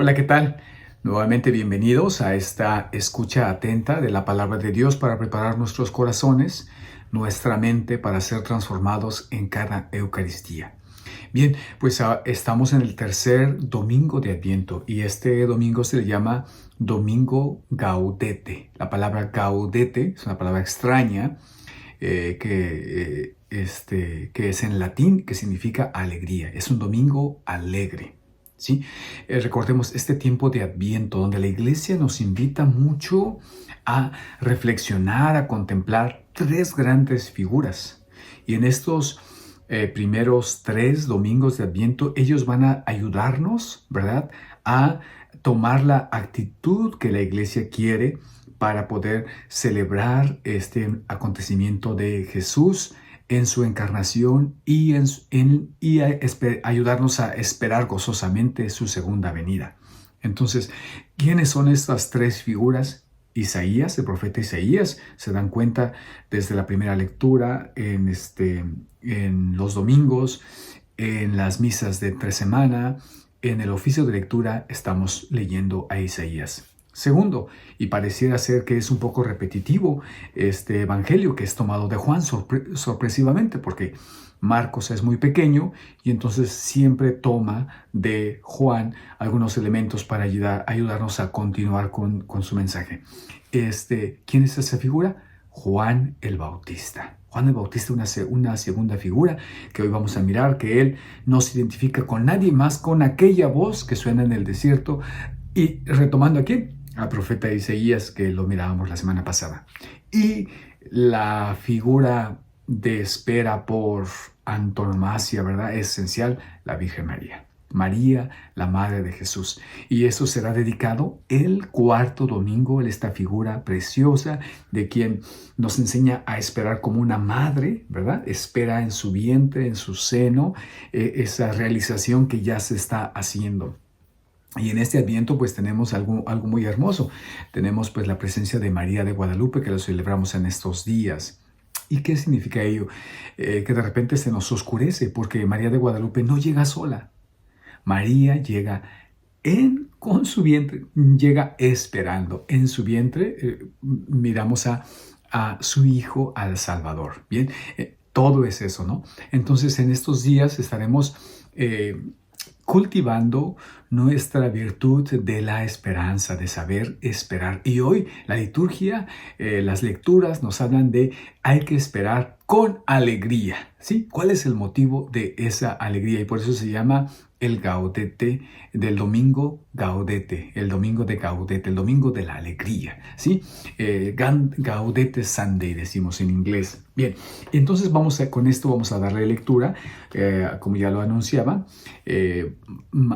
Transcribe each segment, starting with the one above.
Hola, ¿qué tal? Nuevamente bienvenidos a esta escucha atenta de la palabra de Dios para preparar nuestros corazones, nuestra mente para ser transformados en cada Eucaristía. Bien, pues estamos en el tercer domingo de Adviento y este domingo se le llama Domingo Gaudete. La palabra gaudete es una palabra extraña que es en latín, que significa alegría. Es un domingo alegre. ¿Sí? Recordemos este tiempo de Adviento donde la iglesia nos invita mucho a reflexionar, a contemplar tres grandes figuras. Y en estos primeros tres domingos de Adviento, ellos van a ayudarnos, ¿verdad?, a tomar la actitud que la iglesia quiere para poder celebrar este acontecimiento de Jesús en su encarnación y, ayudarnos a esperar gozosamente su segunda venida. Entonces, ¿quiénes son estas tres figuras? Isaías, el profeta Isaías, se dan cuenta desde la primera lectura en los domingos, en las misas de entre semana, en el oficio de lectura estamos leyendo a Isaías. Segundo, y pareciera ser que es un poco repetitivo este evangelio que es tomado de Juan sorpresivamente, porque Marcos es muy pequeño y entonces siempre toma de Juan algunos elementos para ayudarnos a continuar con su mensaje. ¿Quién es esa figura? Juan el Bautista. Juan el Bautista, una segunda figura que hoy vamos a mirar, que él no se identifica con nadie más con aquella voz que suena en el desierto. Y retomando aquí al profeta Isaías, que lo mirábamos la semana pasada. Y la figura de espera por antonomasia, ¿verdad?, esencial, la Virgen María. María, la Madre de Jesús. Y eso será dedicado el cuarto domingo, esta figura preciosa de quien nos enseña a esperar como una madre, ¿verdad? Espera en su vientre, en su seno, esa realización que ya se está haciendo. Y en este Adviento pues tenemos algo muy hermoso. Tenemos pues la presencia de María de Guadalupe, que lo celebramos en estos días. ¿Y qué significa ello? Que de repente se nos oscurece porque María de Guadalupe no llega sola. María llega con su vientre, llega esperando. En su vientre miramos a su Hijo, al Salvador. Bien, todo es eso, ¿no? Entonces en estos días estaremos cultivando nuestra virtud de la esperanza, de saber esperar. Y hoy la liturgia, las lecturas nos hablan de hay que esperar con alegría, ¿sí? ¿Cuál es el motivo de esa alegría? Y por eso se llama el Gaudete del domingo Gaudete, el domingo de Gaudete, el domingo de la alegría, ¿sí? Gaudete Sunday decimos en inglés. Bien, entonces con esto vamos a darle lectura, como ya lo anunciaba,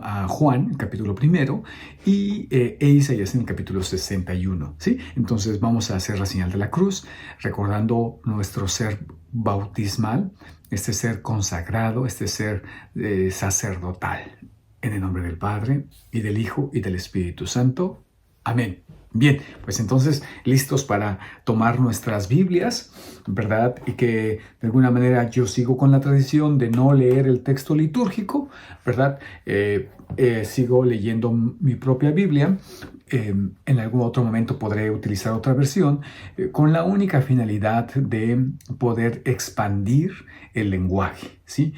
a Juan, capítulo 1, y Isaías en el capítulo 61, ¿sí? Entonces vamos a hacer la señal de la cruz, recordando nuestro ser bautismal, este ser consagrado, este ser sacerdotal. En el nombre del Padre, y del Hijo, y del Espíritu Santo. Amén. Bien, pues entonces listos para tomar nuestras Biblias, ¿verdad? Y que de alguna manera yo sigo con la tradición de no leer el texto litúrgico, ¿verdad? Sigo leyendo mi propia Biblia. En algún otro momento podré utilizar otra versión con la única finalidad de poder expandir el lenguaje, ¿sí?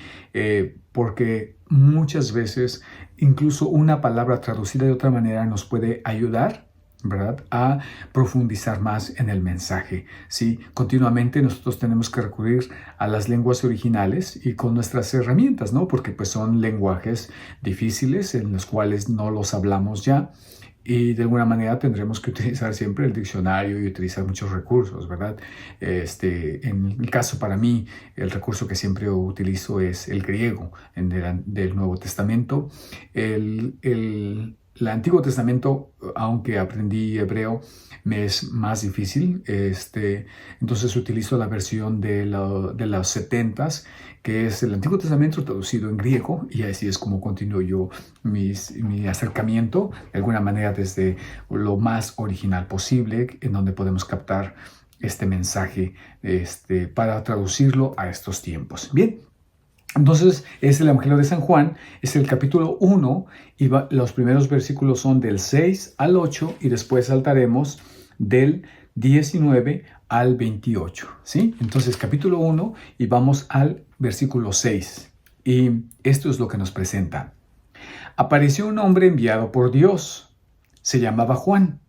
Porque muchas veces incluso una palabra traducida de otra manera nos puede ayudar, ¿verdad?, a profundizar más en el mensaje, ¿sí? Continuamente nosotros tenemos que recurrir a las lenguas originales y con nuestras herramientas, ¿no? Porque pues son lenguajes difíciles en los cuales no los hablamos ya. Y de alguna manera tendremos que utilizar siempre el diccionario y utilizar muchos recursos, ¿verdad? En el caso para mí, el recurso que siempre utilizo es el griego del Nuevo Testamento. El Antiguo Testamento, aunque aprendí hebreo, me es más difícil. Entonces utilizo la versión de los 70s, que es el Antiguo Testamento traducido en griego, y así es como continúo yo mi acercamiento, de alguna manera desde lo más original posible, en donde podemos captar este mensaje para traducirlo a estos tiempos. Bien. Entonces, es el Evangelio de San Juan, es el capítulo 1 y los primeros versículos son del 6 al 8 y después saltaremos del 19 al 28, ¿sí? Entonces, capítulo 1 y vamos al versículo 6. Y esto es lo que nos presenta. Apareció un hombre enviado por Dios. Se llamaba Juan.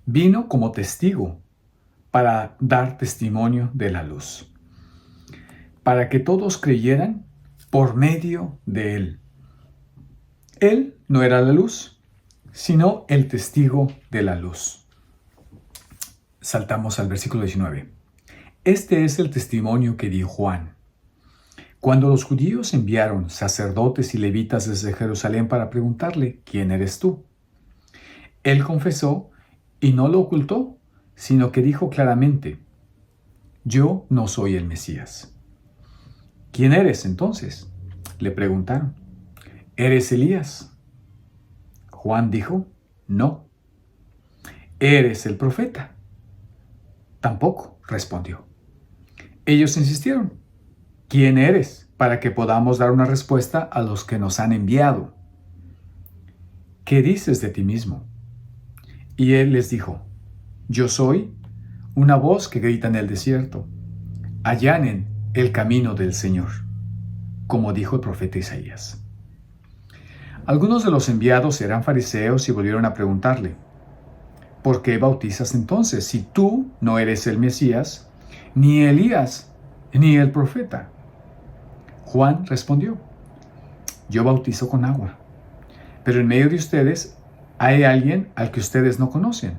Vino como testigo para dar testimonio de la luz, para que todos creyeran por medio de él. Él no era la luz, sino el testigo de la luz. Saltamos al versículo 19. Este es el testimonio que dio Juan. Cuando los judíos enviaron sacerdotes y levitas desde Jerusalén para preguntarle, ¿quién eres tú? Él confesó y no lo ocultó, sino que dijo claramente, yo no soy el Mesías. ¿Quién eres entonces? Le preguntaron. ¿Eres Elías? Juan dijo, no. ¿Eres el profeta? Tampoco, respondió. Ellos insistieron. ¿Quién eres? Para que podamos dar una respuesta a los que nos han enviado. ¿Qué dices de ti mismo? Y él les dijo, yo soy una voz que grita en el desierto. Allanen el camino del Señor, como dijo el profeta Isaías. Algunos de los enviados eran fariseos y volvieron a preguntarle, ¿por qué bautizas entonces si tú no eres el Mesías, ni Elías, ni el profeta? Juan respondió, yo bautizo con agua, pero en medio de ustedes hay alguien al que ustedes no conocen.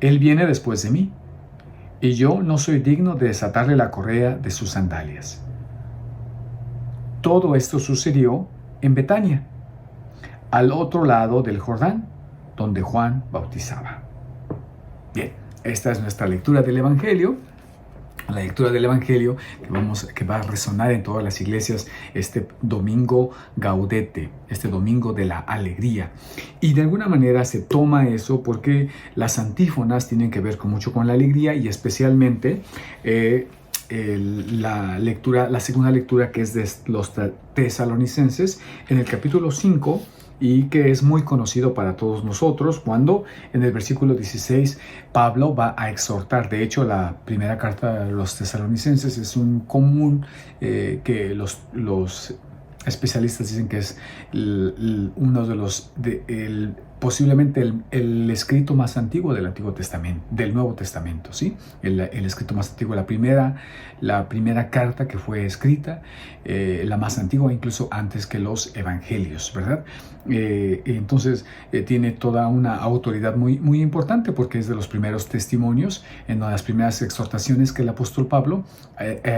Él viene después de mí, y yo no soy digno de desatarle la correa de sus sandalias. Todo esto sucedió en Betania, al otro lado del Jordán, donde Juan bautizaba. Bien, esta es nuestra lectura del Evangelio. La lectura del Evangelio que va a resonar en todas las iglesias este domingo Gaudete, este domingo de la alegría. Y de alguna manera se toma eso porque las antífonas tienen que ver mucho con la alegría y especialmente la segunda lectura que es de los tesalonicenses en el capítulo 5 y que es muy conocido para todos nosotros cuando en el versículo 16 Pablo va a exhortar. De hecho, la primera carta de los tesalonicenses es un común que los especialistas dicen que es uno de los posiblemente el escrito más antiguo del Antiguo Testamento, del Nuevo Testamento, ¿sí? El escrito más antiguo, la primera carta que fue escrita, la más antigua incluso antes que los evangelios, ¿verdad? Entonces tiene toda una autoridad muy, muy importante porque es de los primeros testimonios, en una de las primeras exhortaciones que el apóstol Pablo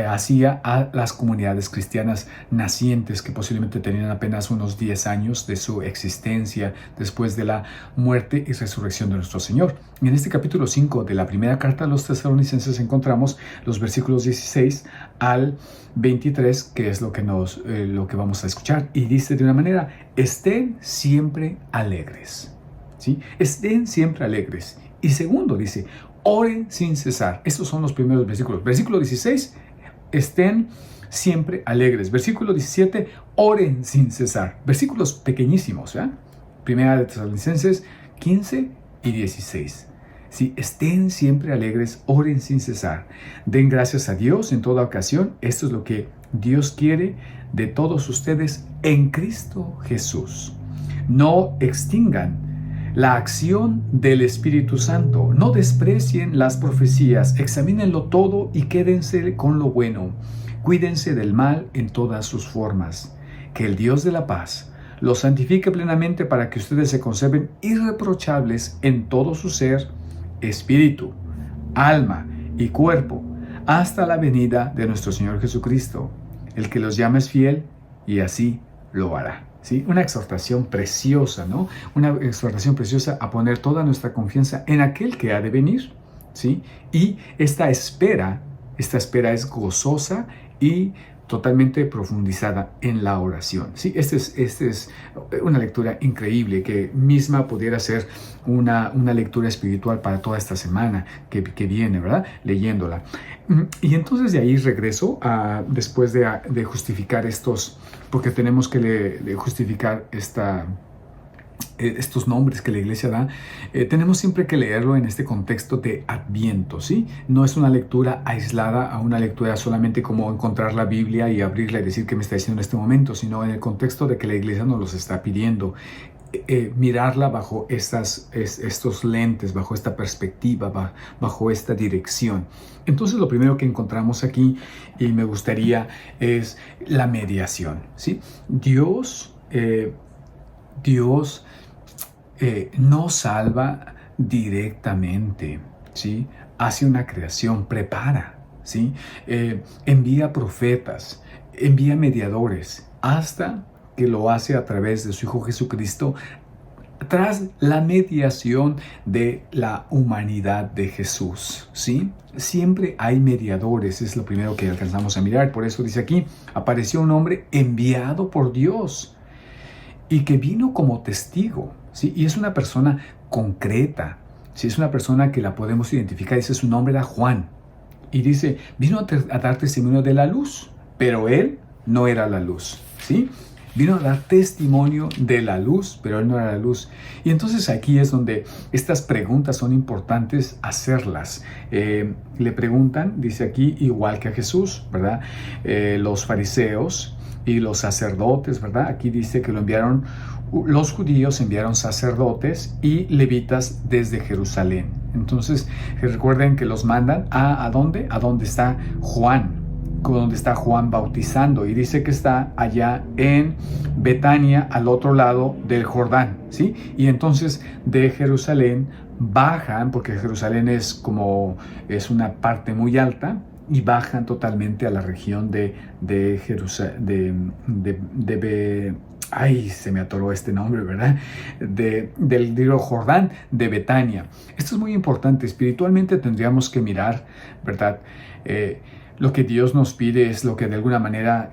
hacía a las comunidades cristianas nacientes que posiblemente tenían apenas unos 10 años de su existencia después de la muerte y resurrección de nuestro Señor. Y en este capítulo 5 de la primera carta a los tesalonicenses encontramos los versículos 16 al 23, que es lo que vamos a escuchar. Y dice de una manera, estén siempre alegres. ¿Sí? Estén siempre alegres. Y segundo dice, oren sin cesar. Estos son los primeros versículos. Versículo 16, estén siempre alegres. Versículo 17, oren sin cesar. Versículos pequeñísimos, ¿verdad? Primera de Tesalonicenses 15 y 16. Sí, estén siempre alegres, oren sin cesar. Den gracias a Dios en toda ocasión. Esto es lo que Dios quiere de todos ustedes en Cristo Jesús. No extingan la acción del Espíritu Santo. No desprecien las profecías. Examínenlo todo y quédense con lo bueno. Cuídense del mal en todas sus formas. Que el Dios de la paz los santifique plenamente para que ustedes se conserven irreprochables en todo su ser, espíritu, alma y cuerpo, hasta la venida de nuestro Señor Jesucristo. El que los llama es fiel y así lo hará. ¿Sí? Una exhortación preciosa, ¿no? Una exhortación preciosa a poner toda nuestra confianza en aquel que ha de venir, ¿sí? Y esta espera es gozosa y totalmente profundizada en la oración. Sí, esta es una lectura increíble que misma pudiera ser una lectura espiritual para toda esta semana que viene, ¿verdad? Leyéndola. Y entonces de ahí regreso después de justificar estos, porque tenemos que justificar estos nombres que la iglesia da, tenemos siempre que leerlo en este contexto de Adviento, ¿sí? No es una lectura aislada a una lectura solamente como encontrar la Biblia y abrirla y decir qué me está diciendo en este momento, sino en el contexto de que la iglesia nos los está pidiendo. Mirarla bajo estos lentes, bajo esta perspectiva, bajo esta dirección. Entonces lo primero que encontramos aquí, y me gustaría, es la mediación, ¿sí? Dios no salva directamente, ¿sí? Hace una creación, prepara, ¿sí? Envía profetas, envía mediadores, hasta que lo hace a través de su Hijo Jesucristo, tras la mediación de la humanidad de Jesús, ¿sí? Siempre hay mediadores, es lo primero que alcanzamos a mirar. Por eso dice aquí, apareció un hombre enviado por Dios y que vino como testigo, ¿sí? Y es una persona concreta, ¿sí? Es una persona que la podemos identificar. Dice, su nombre era Juan. Y dice, vino a dar testimonio de la luz, pero él no era la luz, ¿sí? Vino a dar testimonio de la luz, pero él no era la luz. Y entonces aquí es donde estas preguntas son importantes hacerlas. Le preguntan, dice aquí, igual que a Jesús, ¿verdad? Los fariseos y los sacerdotes, ¿verdad? Aquí dice que lo enviaron, los judíos enviaron sacerdotes y levitas desde Jerusalén. Entonces, recuerden que los mandan ¿a dónde? A donde está Juan, donde está Juan bautizando, y dice que está allá en Betania, al otro lado del Jordán, ¿sí? Y entonces de Jerusalén bajan, porque Jerusalén es una parte muy alta, y bajan totalmente a la región de Jerusalén, ay, se me atoró este nombre, ¿verdad? Del río Jordán, de Betania. Esto es muy importante. Espiritualmente tendríamos que mirar, ¿verdad? Lo que Dios nos pide es lo que de alguna manera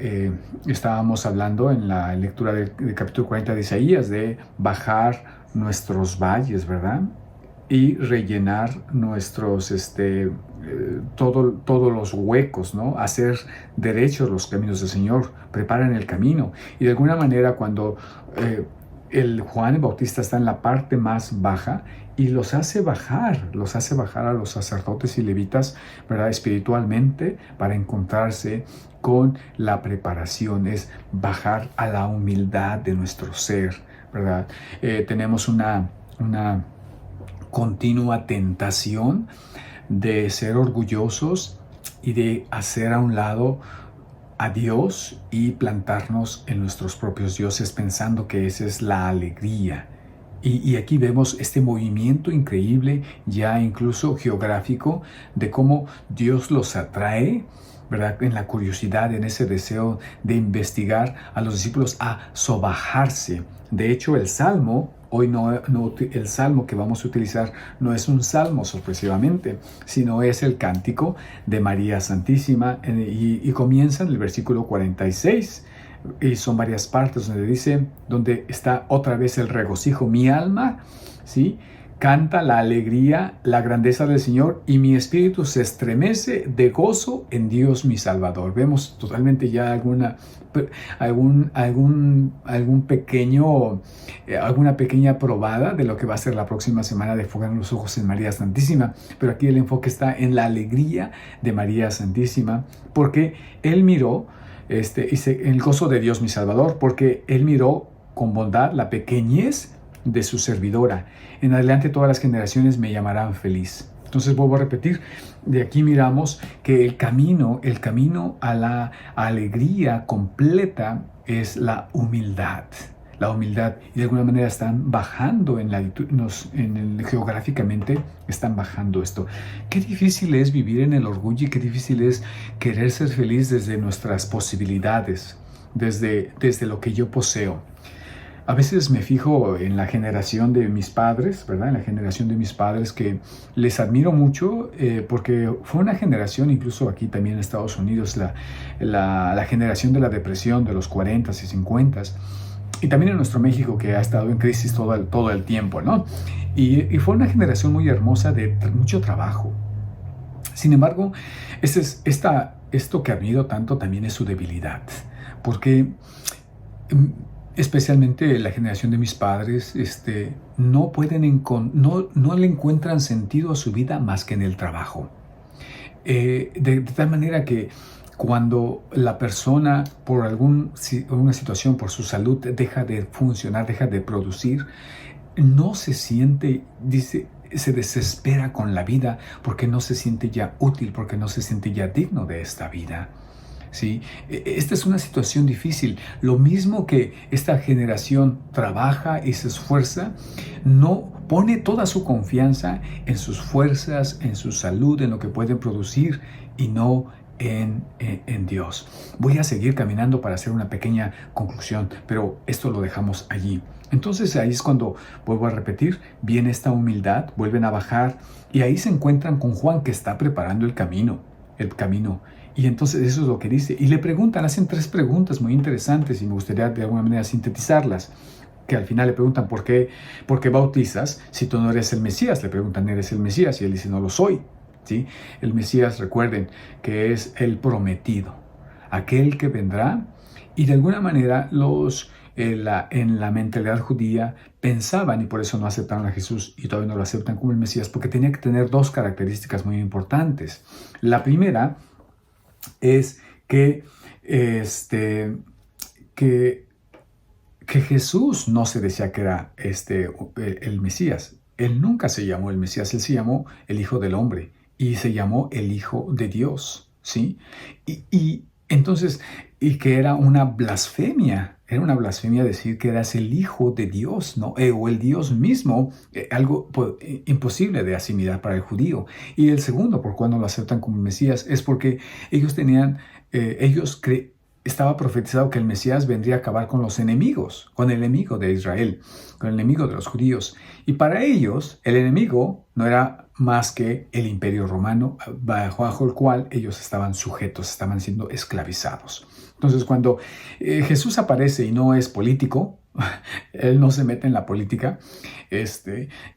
estábamos hablando en la lectura del capítulo 40 de Isaías, de bajar nuestros valles, ¿verdad? Y rellenar nuestros, todos los huecos, ¿no? Hacer derechos los caminos del Señor, preparan el camino. Y de alguna manera cuando el Juan el Bautista está en la parte más baja y los hace bajar a los sacerdotes y levitas, ¿verdad? Espiritualmente, para encontrarse con la preparación, es bajar a la humildad de nuestro ser, ¿verdad? Tenemos una continua tentación de ser orgullosos y de hacer a un lado a Dios y plantarnos en nuestros propios dioses, pensando que esa es la alegría. Y aquí vemos este movimiento increíble, ya incluso geográfico, de cómo Dios los atrae, ¿verdad? En la curiosidad, en ese deseo de investigar a los discípulos a sobajarse. De hecho, el Salmo, el Salmo que vamos a utilizar no es un salmo sorpresivamente, sino es el cántico de María Santísima, y comienza en el versículo 46. Y son varias partes donde dice, donde está otra vez el regocijo. Mi alma, ¿sí?, canta la alegría, la grandeza del Señor, y mi espíritu se estremece de gozo en Dios mi Salvador. Vemos totalmente ya alguna pequeña probada de lo que va a ser la próxima semana de Enfocar los Ojos en María Santísima. Pero aquí el enfoque está en la alegría de María Santísima, porque Él miró, el gozo de Dios mi Salvador, porque Él miró con bondad la pequeñez de su servidora. En adelante todas las generaciones me llamarán feliz. Entonces vuelvo a repetir, de aquí miramos que el camino a la alegría completa es la humildad. La humildad, y de alguna manera están bajando geográficamente, están bajando esto. Qué difícil es vivir en el orgullo, y qué difícil es querer ser feliz desde nuestras posibilidades, desde lo que yo poseo. A veces me fijo en la generación de mis padres, ¿verdad? En la generación de mis padres que les admiro mucho porque fue una generación, incluso aquí también en Estados Unidos, la generación de la depresión de los 40 y 50 y también en nuestro México que ha estado en crisis todo el tiempo, ¿no? Y fue una generación muy hermosa de mucho trabajo. Sin embargo, esto que admiro tanto también es su debilidad, porque especialmente la generación de mis padres, no le encuentran sentido a su vida más que en el trabajo. De tal manera que cuando la persona por alguna situación, por su salud, deja de funcionar, deja de producir, no se siente, dice, se desespera con la vida porque no se siente ya útil, porque no se siente ya digno de esta vida. ¿Sí? Esta es una situación difícil. Lo mismo que esta generación trabaja y se esfuerza, no pone toda su confianza en sus fuerzas, en su salud, en lo que pueden producir y no en Dios. Voy a seguir caminando para hacer una pequeña conclusión, pero esto lo dejamos allí. Entonces ahí es cuando, vuelvo a repetir, viene esta humildad, vuelven a bajar y ahí se encuentran con Juan que está preparando el camino. Y entonces eso es lo que dice. Y le preguntan, hacen 3 preguntas muy interesantes y me gustaría de alguna manera sintetizarlas. Que al final le preguntan, ¿por qué bautizas si tú no eres el Mesías? Le preguntan, ¿eres el Mesías? Y él dice, no lo soy. ¿Sí? El Mesías, recuerden, que es el prometido, aquel que vendrá. Y de alguna manera en la mentalidad judía pensaban, y por eso no aceptaron a Jesús y todavía no lo aceptan como el Mesías, porque tenía que tener 2 características muy importantes. La primera es que Jesús no se decía que era el Mesías. Él nunca se llamó el Mesías, él se llamó el Hijo del Hombre y se llamó el Hijo de Dios, ¿sí? Y entonces, y que era una blasfemia decir que eras el Hijo de Dios, ¿no? O el Dios mismo, algo imposible de asimilar para el judío. Y el segundo, por cuando lo aceptan como Mesías, es porque estaba profetizado que el Mesías vendría a acabar con los enemigos, con el enemigo de Israel, con el enemigo de los judíos. Y para ellos, el enemigo no era más que el imperio romano, bajo el cual ellos estaban sujetos, estaban siendo esclavizados. Entonces, cuando Jesús aparece y no es político, él no se mete en la política,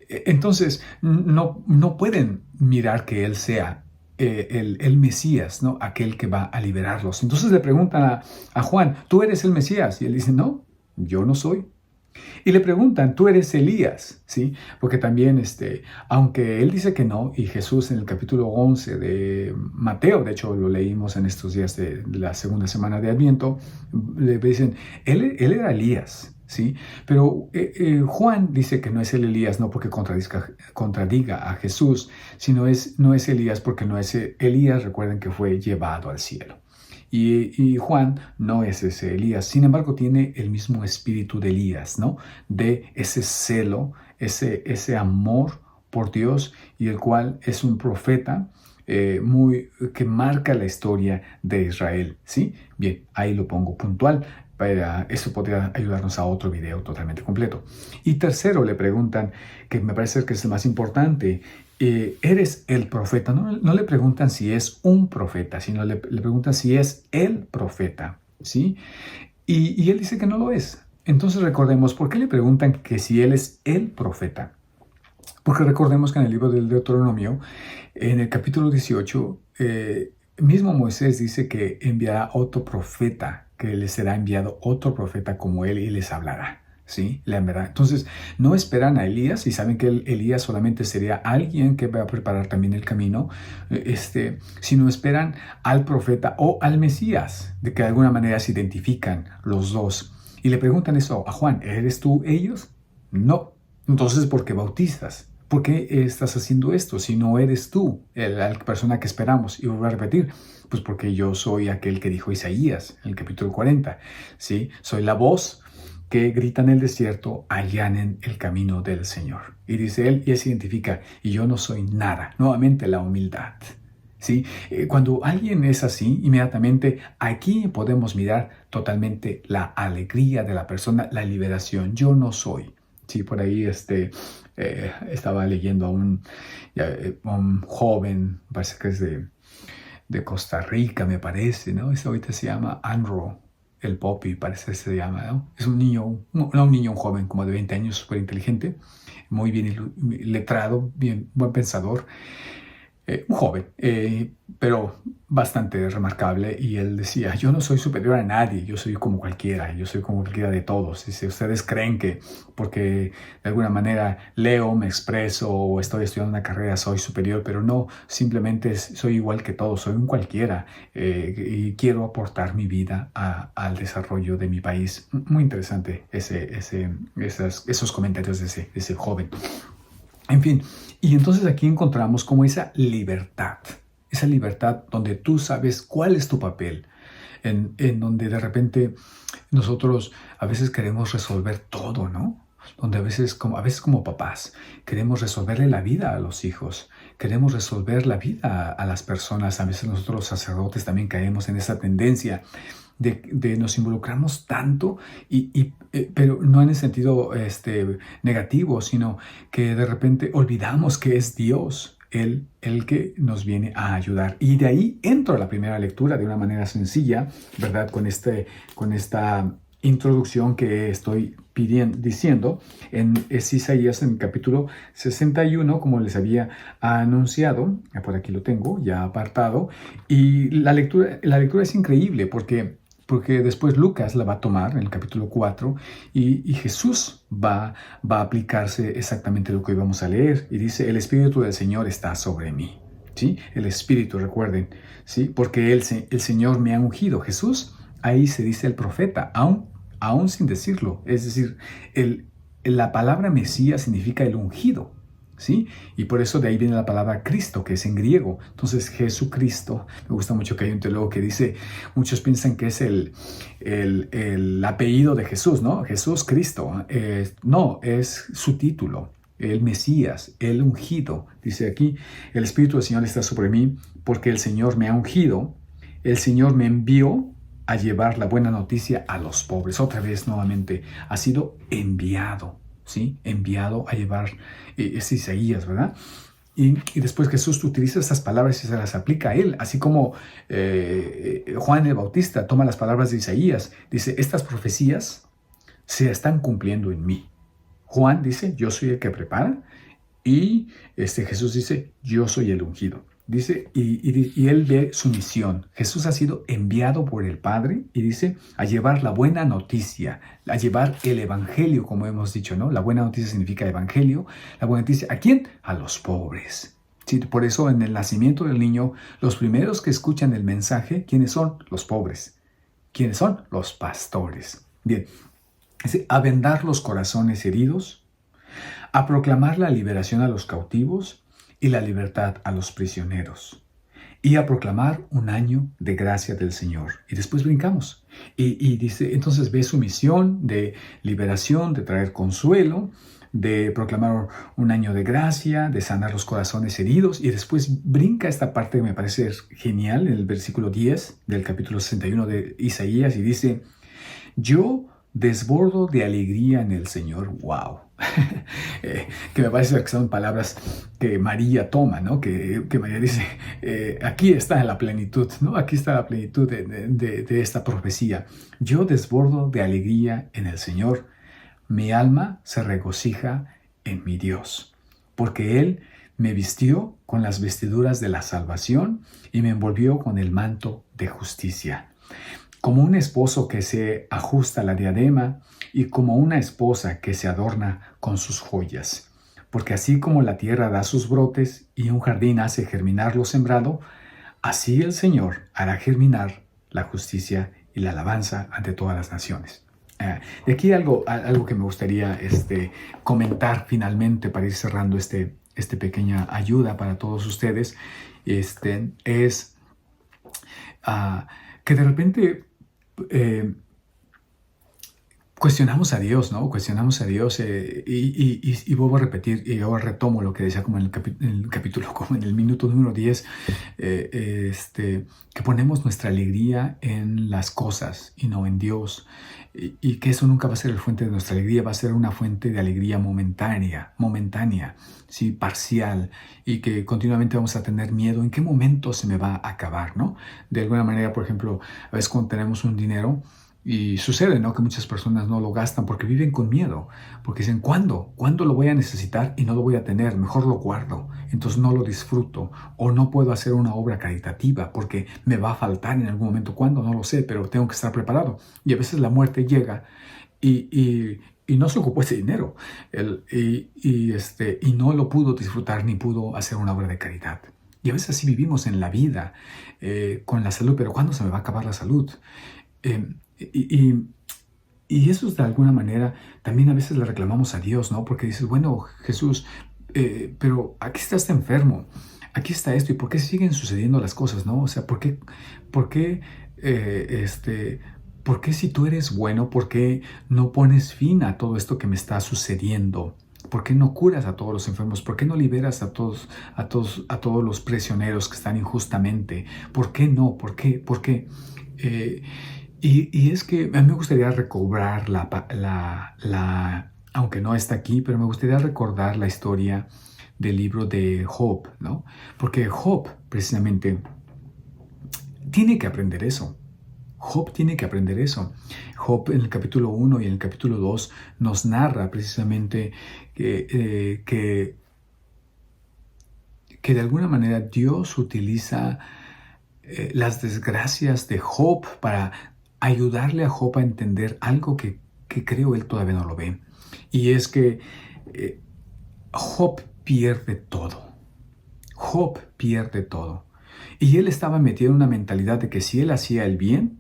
entonces no pueden mirar que él sea el Mesías, ¿no? Aquel que va a liberarlos. Entonces le preguntan a Juan, ¿tú eres el Mesías? Y él dice, no, yo no soy. Y le preguntan, ¿tú eres Elías? ¿Sí? Porque también, aunque él dice que no, y Jesús en el capítulo 11 de Mateo, de hecho lo leímos en estos días de la segunda semana de Adviento, le dicen, él era Elías, ¿sí? Pero Juan dice que no es el Elías, no porque contradiga a Jesús, sino no es Elías porque no es Elías, recuerden que fue llevado al cielo. Y Juan no es ese Elías, sin embargo tiene el mismo espíritu de Elías, ¿no? De ese celo, ese amor por Dios y el cual es un profeta que marca la historia de Israel, ¿sí? Bien, ahí lo pongo puntual. Esto podría ayudarnos a otro video totalmente completo. Y tercero, le preguntan, que me parece que es el más importante, ¿eres el profeta? No le preguntan si es un profeta, sino le preguntan si es el profeta, ¿sí? Y él dice que no lo es. Entonces recordemos, ¿por qué le preguntan que si él es el profeta? Porque recordemos que en el libro del Deuteronomio, en el capítulo 18, mismo Moisés dice que enviará otro profeta, que les será enviado otro profeta como él y les hablará. ¿Sí? La verdad. Entonces, no esperan a Elías y saben que Elías solamente sería alguien que va a preparar también el camino, sino esperan al profeta o al Mesías, de que de alguna manera se identifican los dos. Y le preguntan eso a Juan, ¿eres tú ellos? No. Entonces, ¿por qué bautizas? ¿Por qué estás haciendo esto si no eres tú la persona que esperamos? Y voy a repetir, pues porque yo soy aquel que dijo Isaías en el capítulo 40, ¿sí? Soy la voz que grita en el desierto, allanen el camino del Señor. Y dice él, y él se identifica, y yo no soy nada. Nuevamente la humildad. ¿sí? Cuando alguien es así, inmediatamente aquí podemos mirar totalmente la alegría de la persona, la liberación. Yo no soy. Sí, por ahí estaba leyendo a un joven, parece que es de Costa Rica, me parece, ¿no? Ahorita se llama Andrew, el Poppy, parece que se llama, ¿no? Es un niño, no un niño, un joven como de 20 años, súper inteligente, muy bien letrado, bien, buen pensador, un joven, pero bastante remarcable, y él decía, yo no soy superior a nadie, yo soy como cualquiera, yo soy como cualquiera de todos. Y si ustedes creen que porque de alguna manera leo, me expreso o estoy estudiando una carrera soy superior, pero no, simplemente soy igual que todos, soy un cualquiera, y quiero aportar mi vida al desarrollo de mi país. Muy interesante esos comentarios de ese joven. En fin, y entonces aquí encontramos como esa libertad donde tú sabes cuál es tu papel, en donde de repente nosotros a veces queremos resolver todo, ¿no? Donde a veces como papás queremos resolverle la vida a los hijos, queremos resolver la vida a las personas. A veces nosotros los sacerdotes también caemos en esa tendencia de nos involucramos tanto, pero no en el sentido negativo, sino que de repente olvidamos que es Dios el que nos viene a ayudar. Y de ahí entro a la primera lectura de una manera sencilla, ¿verdad? Con esta introducción que estoy diciendo, es Isaías en el capítulo 61, como les había anunciado. Por aquí lo tengo ya apartado. Y la lectura es increíble porque después Lucas la va a tomar en el capítulo 4 y Jesús va a aplicarse exactamente lo que hoy vamos a leer. Y dice, el Espíritu del Señor está sobre mí. ¿Sí? El Espíritu, recuerden, ¿sí? Porque el Señor me ha ungido. Jesús, ahí se dice el profeta, aún sin decirlo. Es decir, la palabra Mesías significa el ungido, ¿sí? Y por eso de ahí viene la palabra Cristo, que es en griego. Entonces, Jesucristo, me gusta mucho que hay un teólogo que dice, muchos piensan que es el apellido de Jesús, ¿no? Jesús Cristo. No, es su título. El Mesías, el ungido. Dice aquí, el Espíritu del Señor está sobre mí porque el Señor me ha ungido, el Señor me envió a llevar la buena noticia a los pobres. Otra vez, nuevamente, ha sido enviado, ¿sí? Enviado a llevar, es Isaías, ¿verdad? Y después Jesús utiliza estas palabras y se las aplica a él, así como Juan el Bautista toma las palabras de Isaías, dice, estas profecías se están cumpliendo en mí. Juan dice, yo soy el que prepara, y Jesús dice, yo soy el ungido. Dice, y él ve su misión. Jesús ha sido enviado por el Padre, y dice, a llevar la buena noticia, a llevar el evangelio, como hemos dicho, ¿no? La buena noticia significa evangelio. La buena noticia, ¿a quién? A los pobres. Sí, por eso en el nacimiento del niño, los primeros que escuchan el mensaje, ¿quiénes son? Los pobres. ¿Quiénes son? Los pastores. Bien, dice, a vendar los corazones heridos, a proclamar la liberación a los cautivos y la libertad a los prisioneros, y a proclamar un año de gracia del Señor. Y después brincamos. Y dice, entonces ve su misión de liberación, de traer consuelo, de proclamar un año de gracia, de sanar los corazones heridos, y después brinca esta parte que me parece genial, en el versículo 10 del capítulo 61 de Isaías, y dice, yo desbordo de alegría en el Señor. ¡Wow! Que me parece que son palabras que María toma, ¿no? Que María dice, aquí está la plenitud, ¿no? Aquí está la plenitud de esta profecía. Yo desbordo de alegría en el Señor. Mi alma se regocija en mi Dios, porque Él me vistió con las vestiduras de la salvación y me envolvió con el manto de justicia. Como un esposo que se ajusta la diadema y como una esposa que se adorna con sus joyas. Porque así como la tierra da sus brotes y un jardín hace germinar lo sembrado, así el Señor hará germinar la justicia y la alabanza ante todas las naciones. De aquí algo que me gustaría comentar finalmente para ir cerrando esta pequeña ayuda para todos ustedes, es que de repente cuestionamos a Dios, ¿no? Cuestionamos a Dios y vuelvo a repetir, y ahora retomo lo que decía como en el capítulo, como en el minuto número 10, que ponemos nuestra alegría en las cosas y no en Dios. Y que eso nunca va a ser la fuente de nuestra alegría, va a ser una fuente de alegría momentánea, ¿sí? Parcial, y que continuamente vamos a tener miedo en qué momento se me va a acabar, ¿no? De alguna manera, por ejemplo, a veces cuando tenemos un dinero, y sucede, ¿no? Que muchas personas no lo gastan porque viven con miedo, porque dicen, ¿cuándo? ¿Cuándo lo voy a necesitar y no lo voy a tener? Mejor lo guardo, entonces no lo disfruto, o no puedo hacer una obra caritativa porque me va a faltar en algún momento. ¿Cuándo? No lo sé, pero tengo que estar preparado. Y a veces la muerte llega y no se ocupó ese dinero, y no lo pudo disfrutar ni pudo hacer una obra de caridad. Y a veces así vivimos en la vida, con la salud, pero ¿cuándo se me va a acabar la salud? Eh, y, y- y eso es de alguna manera, también a veces le reclamamos a Dios, ¿no? Porque dices, bueno, Jesús, pero aquí estás enfermo, aquí está esto, ¿y por qué siguen sucediendo las cosas, no? O sea, por qué, por qué si tú eres bueno, por qué no pones fin a todo esto que me está sucediendo? ¿Por qué no curas a todos los enfermos? ¿Por qué no liberas a todos los prisioneros que están injustamente? ¿Por qué no? ¿Por qué? ¿Por qué? Eh, y es que a mí me gustaría recobrar aunque no está aquí, pero me gustaría recordar la historia del libro de Job, ¿no? Porque Job, precisamente, tiene que aprender eso. Job tiene que aprender eso. Job en el capítulo 1 y en el capítulo 2 nos narra precisamente que de alguna manera Dios utiliza las desgracias de Job para ayudarle a Job a entender algo que creo él todavía no lo ve. Y es que eh, Job pierde todo. Job pierde todo. Y él estaba metido en una mentalidad de que si él hacía el bien,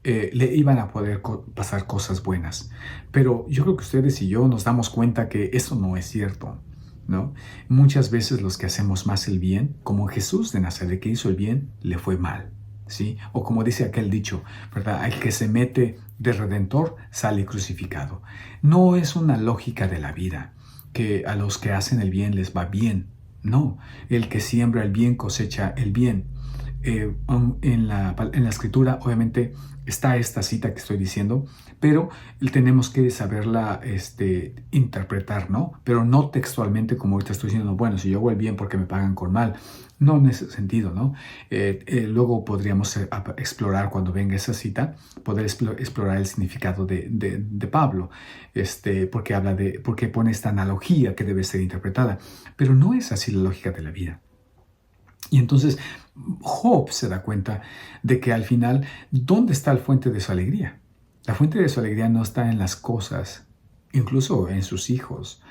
le iban a poder pasar cosas buenas. Pero yo creo que ustedes y yo nos damos cuenta que eso no es cierto, ¿no? Muchas veces los que hacemos más el bien, como Jesús de Nazaret que hizo el bien, le fue mal, ¿sí? O como dice aquel dicho, ¿verdad? El que se mete de redentor sale crucificado. No es una lógica de la vida que a los que hacen el bien les va bien. No, el que siembra el bien cosecha el bien. En la escritura obviamente está esta cita que estoy diciendo, pero tenemos que saberla interpretar, ¿no? Pero no textualmente como ahorita estoy diciendo, bueno, si yo hago el bien porque me pagan con mal. No en ese sentido, ¿no? Luego podríamos explorar cuando venga esa cita, poder explorar el significado de Pablo, porque pone esta analogía que debe ser interpretada. Pero no es así la lógica de la vida. Y entonces Job se da cuenta de que al final, ¿dónde está la fuente de su alegría? La fuente de su alegría no está en las cosas, incluso en sus hijos,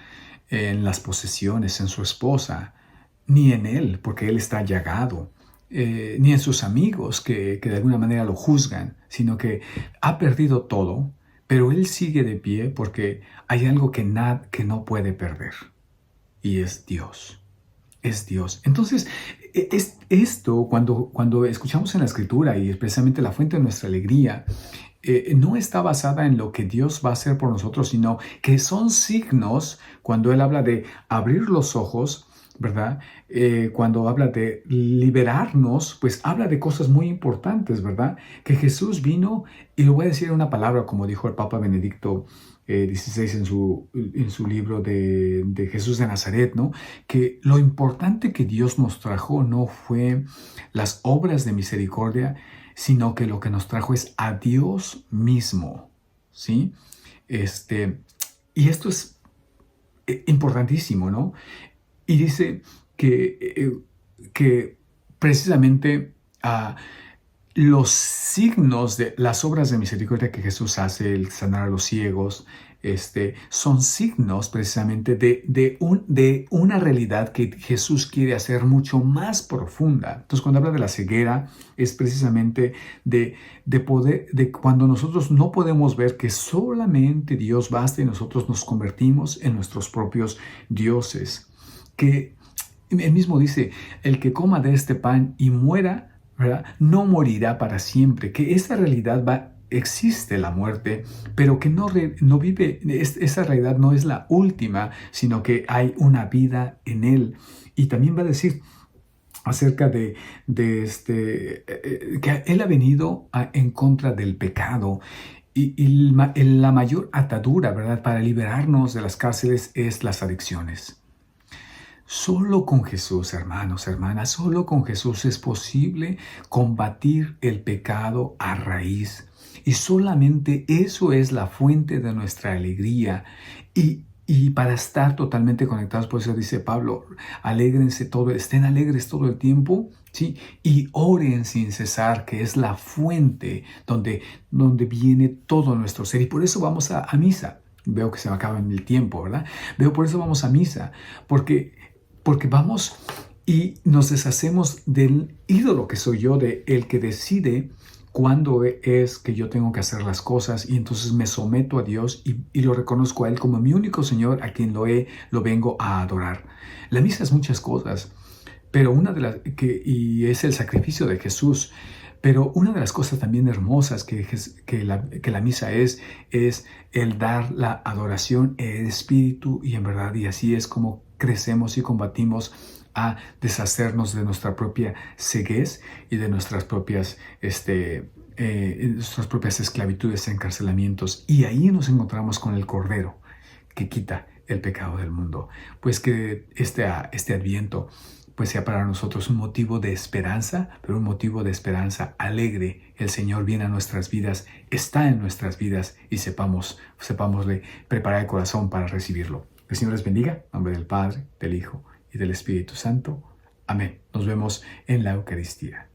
en las posesiones, en su esposa, ni en él, porque él está llagado, ni en sus amigos que de alguna manera lo juzgan, sino que ha perdido todo, pero él sigue de pie porque hay algo que no puede perder, y es Dios. Es Dios. Entonces, es esto, cuando escuchamos en la Escritura y especialmente la fuente de nuestra alegría, no está basada en lo que Dios va a hacer por nosotros, sino que son signos cuando Él habla de abrir los ojos, ¿verdad? Cuando habla de liberarnos, pues habla de cosas muy importantes, ¿verdad? Que Jesús vino, y lo voy a decir en una palabra, como dijo el Papa Benedicto XVI en su libro de Jesús de Nazaret, ¿no? Que lo importante que Dios nos trajo no fue las obras de misericordia, sino que lo que nos trajo es a Dios mismo, ¿sí? Y esto es importantísimo, ¿no? Y dice que precisamente los signos de las obras de misericordia que Jesús hace, el sanar a los ciegos, son signos precisamente de una realidad que Jesús quiere hacer mucho más profunda. Entonces, cuando habla de la ceguera, es precisamente de cuando nosotros no podemos ver que solamente Dios basta y nosotros nos convertimos en nuestros propios dioses. Que él mismo dice, el que coma de este pan y muera, ¿verdad? No morirá para siempre, que esta realidad va existe la muerte, pero que no vive, esa realidad no es la última, sino que hay una vida en Él. Y también va a decir acerca que Él ha venido en contra del pecado. Y la mayor atadura, ¿verdad?, para liberarnos de las cárceles es las adicciones. Solo con Jesús, hermanos, hermanas, solo con Jesús es posible combatir el pecado a raíz. Y solamente eso es la fuente de nuestra alegría. Y para estar totalmente conectados, por eso dice Pablo, estén alegres todo el tiempo, ¿sí? Y oren sin cesar, que es la fuente donde viene todo nuestro ser. Y por eso vamos a misa. Veo que se me acaba el tiempo, ¿verdad? Por eso vamos a misa, porque vamos y nos deshacemos del ídolo que soy yo, de el que decide cuándo es que yo tengo que hacer las cosas, y entonces me someto a Dios y lo reconozco a Él como mi único Señor, a quien lo vengo a adorar. La misa es muchas cosas, pero y es el sacrificio de Jesús. Pero una de las cosas también hermosas que la misa es el dar la adoración en espíritu y en verdad. Y así es como crecemos y combatimos a deshacernos de nuestra propia ceguez y de nuestras propias esclavitudes, encarcelamientos. Y ahí nos encontramos con el Cordero que quita el pecado del mundo. Pues que este Adviento pues sea para nosotros un motivo de esperanza, pero un motivo de esperanza alegre. El Señor viene a nuestras vidas, está en nuestras vidas, y sepámosle preparar el corazón para recibirlo. El Señor les bendiga, en nombre del Padre, del Hijo y del Espíritu Santo. Amén. Nos vemos en la Eucaristía.